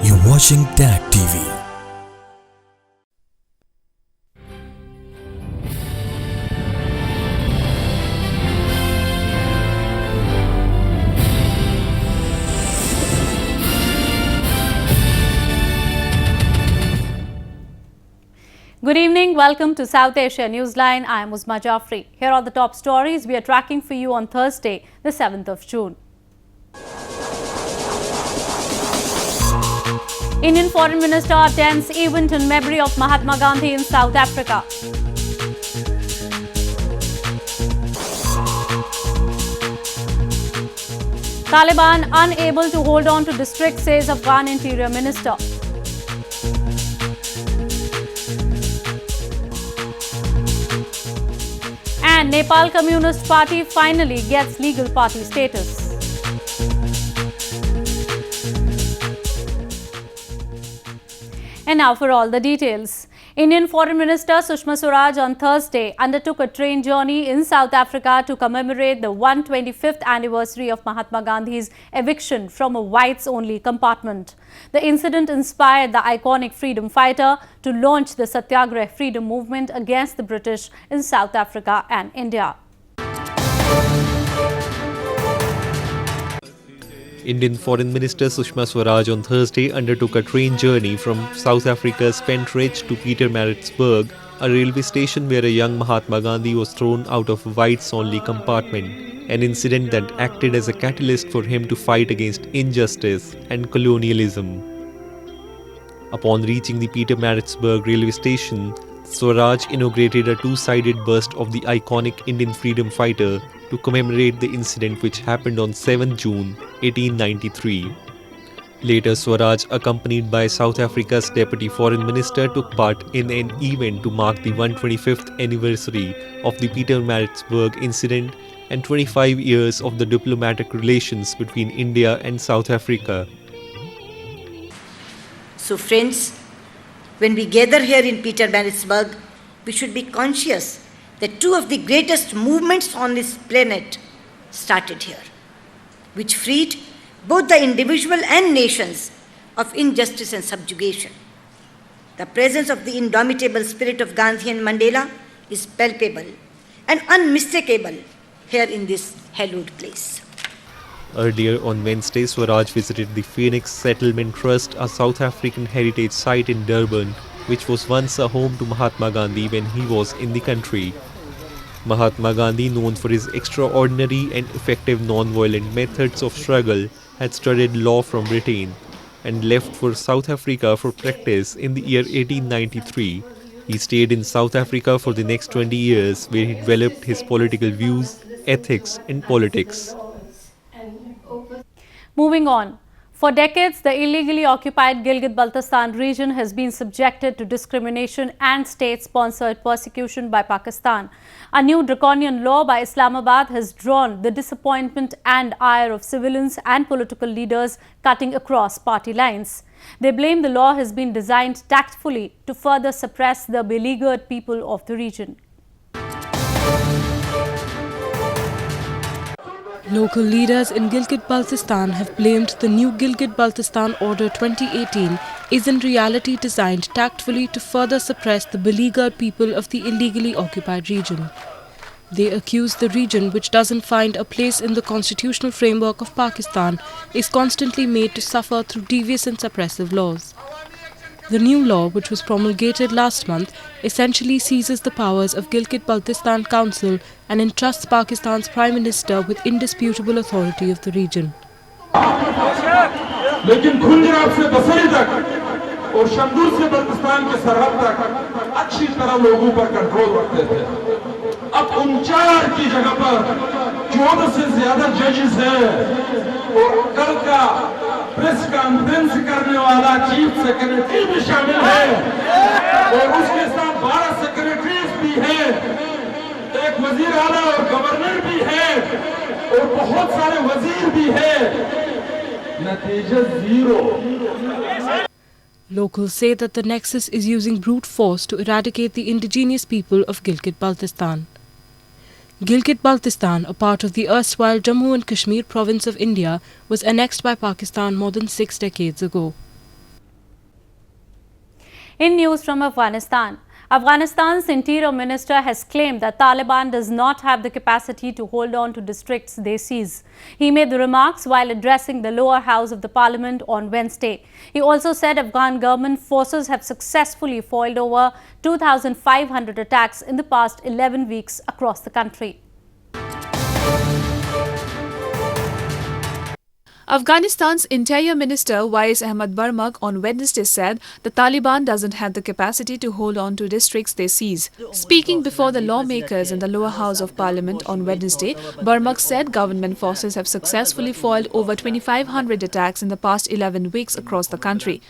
You're watching TAG TV. Good evening. Welcome to South Asia Newsline. I am Uzma Jaffrey. Here are the top stories we are tracking for you on Thursday, the 7th of June. Indian Foreign Minister attends event in memory of Mahatma Gandhi in South Africa. Taliban unable to hold on to district, says Afghan Interior Minister. And Nepal Communist Party finally gets legal party status. And now for all the details. Indian Foreign Minister Sushma Swaraj on Thursday undertook a train journey in South Africa to commemorate the 125th anniversary of Mahatma Gandhi's eviction from a whites-only compartment. The incident inspired the iconic freedom fighter to launch the Satyagrah freedom movement against the British in South Africa and India. Indian Foreign Minister Sushma Swaraj on Thursday undertook a train journey from South Africa's Pentridge to Pietermaritzburg, a railway station where a young Mahatma Gandhi was thrown out of a whites-only compartment, an incident that acted as a catalyst for him to fight against injustice and colonialism. Upon reaching the Pietermaritzburg railway station, Swaraj inaugurated a two-sided bust of the iconic Indian freedom fighter to commemorate the incident which happened on 7 June 1893. Later, Swaraj, accompanied by South Africa's Deputy Foreign Minister, took part in an event to mark the 125th anniversary of the Pietermaritzburg incident and 25 years of the diplomatic relations between India and South Africa. So friends, when we gather here in Pietermaritzburg, we should be conscious that two of the greatest movements on this planet started here, which freed both the individual and nations of injustice and subjugation. The presence of the indomitable spirit of Gandhi and Mandela is palpable and unmistakable here in this hallowed place. Earlier on Wednesday, Swaraj visited the Phoenix Settlement Trust, a South African heritage site in Durban, which was once a home to Mahatma Gandhi when he was in the country. Mahatma Gandhi, known for his extraordinary and effective non-violent methods of struggle, had studied law from Britain and left for South Africa for practice in the year 1893. He stayed in South Africa for the next 20 years, where he developed his political views, ethics and politics. Moving on. For decades, the illegally occupied Gilgit-Baltistan region has been subjected to discrimination and state-sponsored persecution by Pakistan. A new draconian law by Islamabad has drawn the disappointment and ire of civilians and political leaders cutting across party lines. They blame the law has been designed tactfully to further suppress the beleaguered people of the region. Local leaders in Gilgit-Baltistan have blamed the new Gilgit-Baltistan Order 2018 is in reality designed tactfully to further suppress the beleaguered people of the illegally occupied region. They accuse the region, which doesn't find a place in the constitutional framework of Pakistan, is constantly made to suffer through devious and suppressive laws. The new law, which was promulgated last month, essentially seizes the powers of Gilgit-Baltistan Council and entrusts Pakistan's Prime Minister with indisputable authority of the region. लेकिन खुंजराब से बसरी तक और शमदूर से बल्तिस्तान के सरहद तक अच्छी तरह लोगों पर कंट्रोल रखते थे। अब 49 की जगह पर 14 से ज्यादा जजेस हैं और कल का प्रेस कॉन्फ्रेंस करने वाला चीफ सेक्रेटरी भी शामिल है और उसके साथ 12 सेक्रेटरीज भी हैं, एक वजीर आला और गवर्नर भी है और बहुत सारे वजीर भी है। नतीजा zero. Locals say that the Nexus is using brute force to eradicate the indigenous people of Gilgit-Baltistan. Gilgit-Baltistan, a part of the erstwhile Jammu and Kashmir province of India, was annexed by Pakistan more than 6 decades ago. In news from Afghanistan, Afghanistan's Interior Minister has claimed that Taliban does not have the capacity to hold on to districts they seize. He made the remarks while addressing the lower house of the parliament on Wednesday. He also said Afghan government forces have successfully foiled over 2,500 attacks in the past 11 weeks across the country. Afghanistan's Interior Minister Wais Ahmad Barmak on Wednesday said the Taliban doesn't have the capacity to hold on to districts they seize. Speaking before the lawmakers in the lower house of parliament on Wednesday, Barmak said government forces have successfully foiled over 2,500 attacks in the past 11 weeks across the country.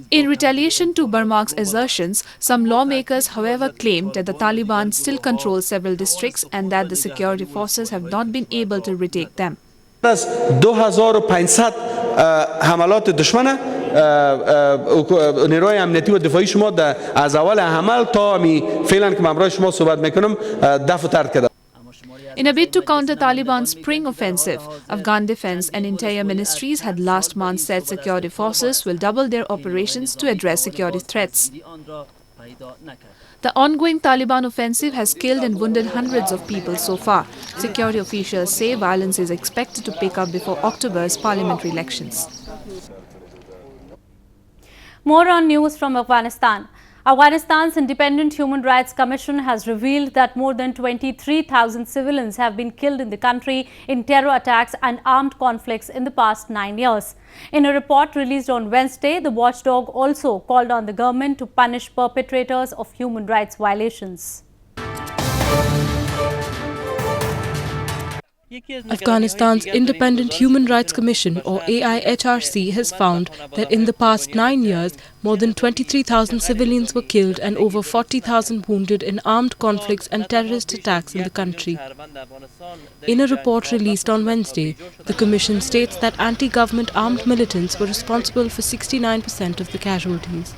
In retaliation to Barmak's assertions, some lawmakers, however, claimed that the Taliban still control several districts and that the security forces have not been able to retake them. از 2500 حملات دشمن نیروی امنیتی و دفاعی شما از اول حمل تا فعلا که من امروز شما صحبت میکنم دفع ترد کرده. In a bid to counter Taliban's spring offensive, Afghan Defense and Interior Ministries had last month said security forces will double their operations to address security threats. The ongoing Taliban offensive has killed and wounded hundreds of people so far. Security officials say violence is expected to pick up before October's parliamentary elections. More on news from Afghanistan. Afghanistan's Independent Human Rights Commission has revealed that more than 23,000 civilians have been killed in the country in terror attacks and armed conflicts in the past 9 years. In a report released on Wednesday, the watchdog also called on the government to punish perpetrators of human rights violations. Afghanistan's Independent Human Rights Commission or AIHRC has found that in the past 9 years, more than 23,000 civilians were killed and over 40,000 wounded in armed conflicts and terrorist attacks in the country. In a report released on Wednesday, the Commission states that anti-government armed militants were responsible for 69% of the casualties.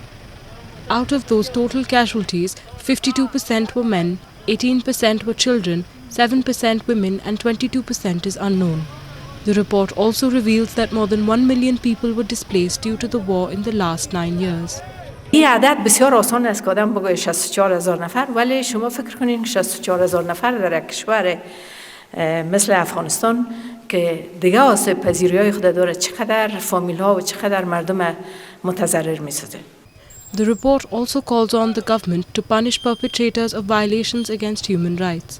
Out of those total casualties, 52% were men, 18% were children, 7% women and 22% is unknown. The report also reveals that more than 1 million people were displaced due to the war in the last 9 years. این عدد بسیار آسان است که آدم بگه 64,000 نفر، ولی شما فکر کنین 64,000 نفر در یک کشور مثل افغانستان که دیگه آسیب پذیری‌های خود داره چقدر فامیل‌ها و چقدر مردم متضرر می‌سازه. The report also calls on the government to punish perpetrators of violations against human rights.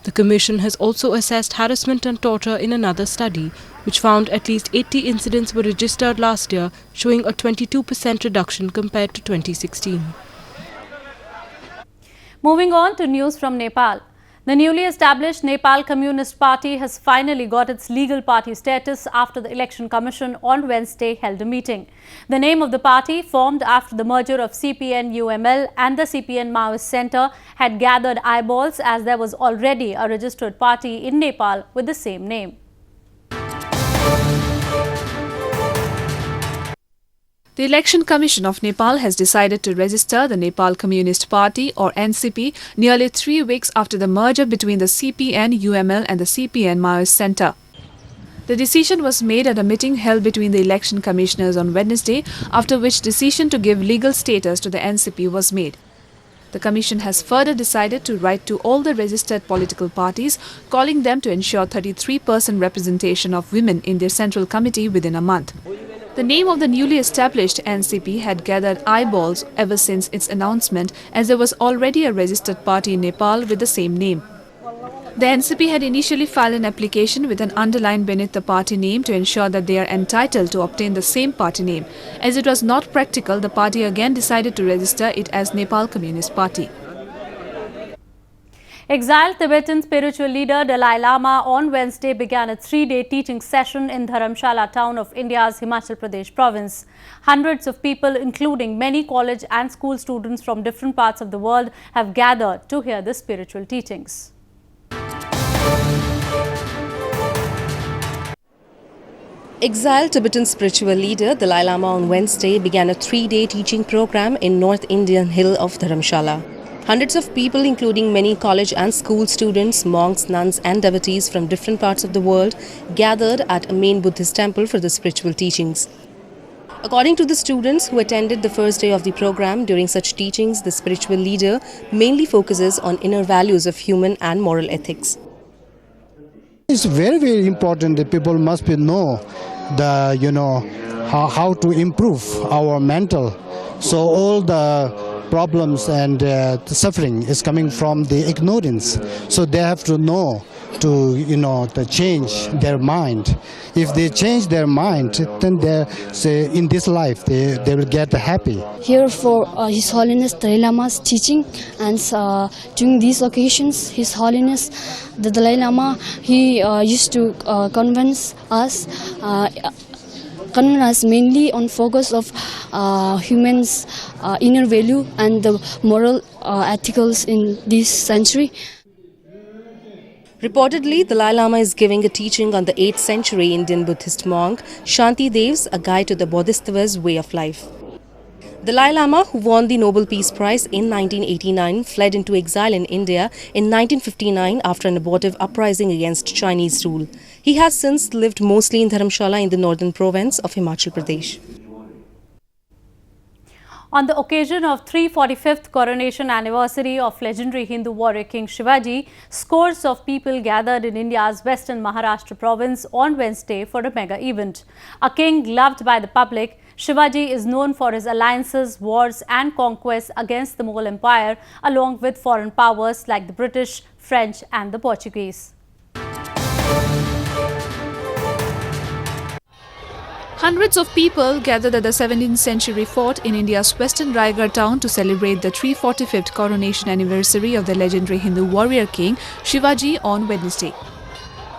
The Commission has also assessed harassment and torture in another study, which found at least 80 incidents were registered last year, showing a 22% reduction compared to 2016. Moving on to news from Nepal. The newly established Nepal Communist Party has finally got its legal party status after the Election Commission on Wednesday held a meeting. The name of the party, formed after the merger of CPN-UML and the CPN Maoist Centre, had gathered eyeballs as there was already a registered party in Nepal with the same name. The Election Commission of Nepal has decided to register the Nepal Communist Party or NCP nearly 3 weeks after the merger between the CPN-UML and the CPN Maoist Centre. The decision was made at a meeting held between the election commissioners on Wednesday, after which decision to give legal status to the NCP was made. The Commission has further decided to write to all the registered political parties, calling them to ensure 33% representation of women in their central committee within a month. The name of the newly established NCP had gathered eyeballs ever since its announcement, as there was already a registered party in Nepal with the same name. The NCP had initially filed an application with an underline beneath the party name to ensure that they are entitled to obtain the same party name. As it was not practical, the party again decided to register it as Nepal Communist Party. Exiled Tibetan spiritual leader Dalai Lama on Wednesday began a 3-day teaching session in Dharamshala town of India's Himachal Pradesh province. Hundreds of people, including many college and school students from different parts of the world, have gathered to hear the spiritual teachings. Exiled Tibetan spiritual leader Dalai Lama on Wednesday began a 3-day teaching program in North Indian hill of Dharamshala. Hundreds of people, including many college and school students, monks, nuns and devotees from different parts of the world, gathered at a main Buddhist temple for the spiritual teachings. According to the students who attended the first day of the program, during such teachings, the spiritual leader mainly focuses on inner values of human and moral ethics. It's very, very important that people must know how to improve our mental. So all the problems and the suffering is coming from the ignorance. So they have to know to change their mind. If they change their mind, then in this life they will get happy. Here for His Holiness Dalai Lama's teaching, and during these occasions, His Holiness the Dalai Lama, he used to convince us mainly on focus of humans' inner value and the moral ethicals in this century. Reportedly, the Dalai Lama is giving a teaching on the 8th century Indian Buddhist monk Shanti Dev's A Guide to the Bodhisattva's Way of Life. The Dalai Lama, who won the Nobel Peace Prize in 1989, fled into exile in India in 1959 after an abortive uprising against Chinese rule. He has since lived mostly in Dharamshala in the northern province of Himachal Pradesh. On the occasion of 345th coronation anniversary of legendary Hindu warrior King Shivaji, scores of people gathered in India's western Maharashtra province on Wednesday for a mega event. A king loved by the public, Shivaji is known for his alliances, wars and conquests against the Mughal Empire, along with foreign powers like the British, French and the Portuguese. Hundreds of people gathered at the 17th century fort in India's western Raigad town to celebrate the 345th coronation anniversary of the legendary Hindu warrior king Shivaji on Wednesday.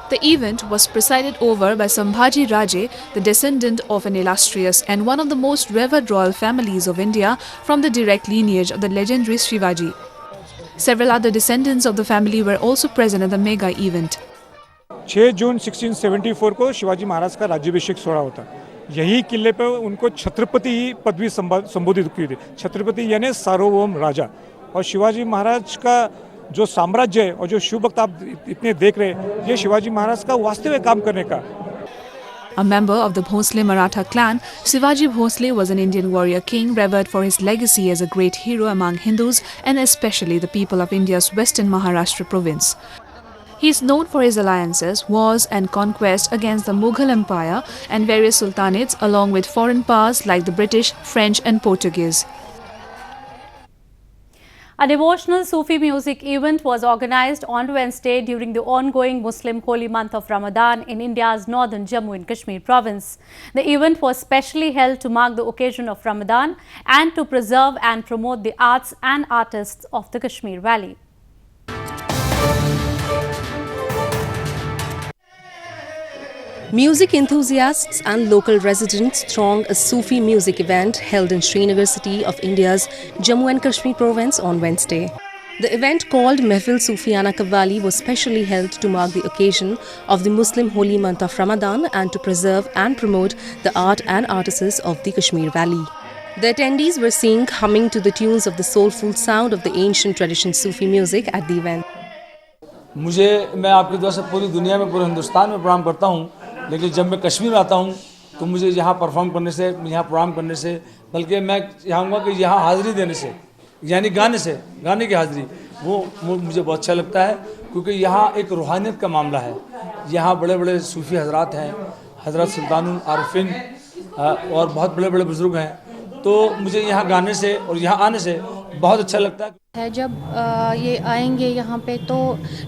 The event was presided over by Sambhaji Raje, the descendant of an illustrious and one of the most revered royal families of India from the direct lineage of the legendary Shivaji. Several other descendants of the family were also present at the mega event. 6 जून 1674 को शिवाजी महाराज का राज्याभिषेक सोहळा होता. यही किले पे उनको छत्रपति पदवी संबोधित की थी. छत्रपति यानी सार्वभौम राजा. और शिवाजी महाराज का जो साम्राज्य है और जो शिव भक्त आप इतने देख रहे हैं, ये शिवाजी महाराज का वास्तविक काम करने का. A member of the Bhosle Maratha clan, Shivaji Bhosle was an Indian warrior king revered for his legacy as a great hero among Hindus and especially the people of India's western Maharashtra province. He is known for his alliances, wars and conquests against the Mughal Empire and various sultanates along with foreign powers like the British, French and Portuguese. A devotional Sufi music event was organized on Wednesday during the ongoing Muslim holy month of Ramadan in India's northern Jammu and Kashmir province. The event was specially held to mark the occasion of Ramadan and to preserve and promote the arts and artists of the Kashmir Valley. Music enthusiasts and local residents thronged a Sufi music event held in Srinagar city of India's Jammu and Kashmir province on Wednesday. The event called Mehfil Sufiana Qawwali was specially held to mark the occasion of the Muslim holy month of Ramadan and to preserve and promote the art and artisans of the Kashmir Valley. The attendees were seen humming to the tunes of the soulful sound of the ancient tradition Sufi music at the event. मैं आपकी दुआ से पूरी दुनिया में पूरे हिंदुस्तान में programme करता हूँ, लेकिन जब मैं कश्मीर आता हूँ तो मुझे यहाँ परफॉर्म करने से, यहाँ प्रोग्राम करने से, बल्कि मैं चाहूँगा कि यहाँ हाज़िरी देने से, यानी गाने की हाज़िरी, वो मुझे बहुत अच्छा लगता है क्योंकि यहाँ एक रूहानियत का मामला है. यहाँ बड़े बड़े सूफ़ी हज़रात हैं, हज़रत सुल्तानुल आरिफीन और बहुत बड़े बड़े बुज़ुर्ग हैं, तो मुझे यहाँ गाने से और यहाँ आने से बहुत अच्छा लगता है. जब ये आएंगे यहाँ पे तो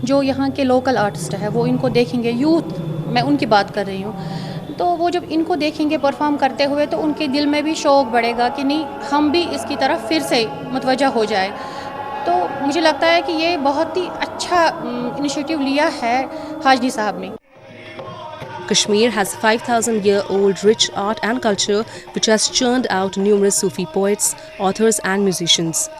जो यहाँ के लोकल आर्टिस्ट है वो इनको देखेंगे, यूथ मैं उनकी बात कर रही हूँ, तो वो जब इनको देखेंगे परफॉर्म करते हुए तो उनके दिल में भी शौक़ बढ़ेगा कि नहीं हम भी इसकी तरफ फिर से मुतवज्जा हो जाए. तो मुझे लगता है कि ये बहुत ही अच्छा इनिशिएटिव लिया है हाजी साहब ने. Kashmir has 5,000-year-old rich art and culture which has churned out numerous Sufi poets, authors and musicians.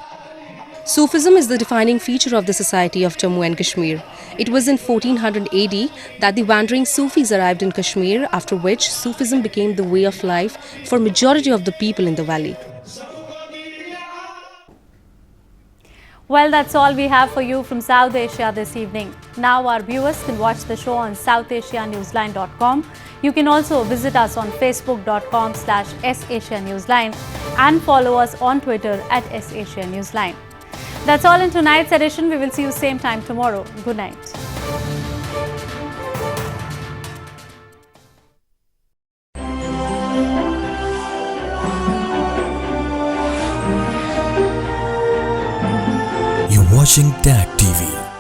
Sufism is the defining feature of the society of Jammu and Kashmir. It was in 1400 AD that the wandering Sufis arrived in Kashmir, after which Sufism became the way of life for majority of the people in the valley. Well, that's all we have for you from South Asia this evening. Now our viewers can watch the show on southasianewsline.com. You can also visit us on facebook.com/SAsiaNewsline and follow us on Twitter @SAsiaNewsline. That's all in tonight's edition. We will see you same time tomorrow. Good night. You're watching DAG TV.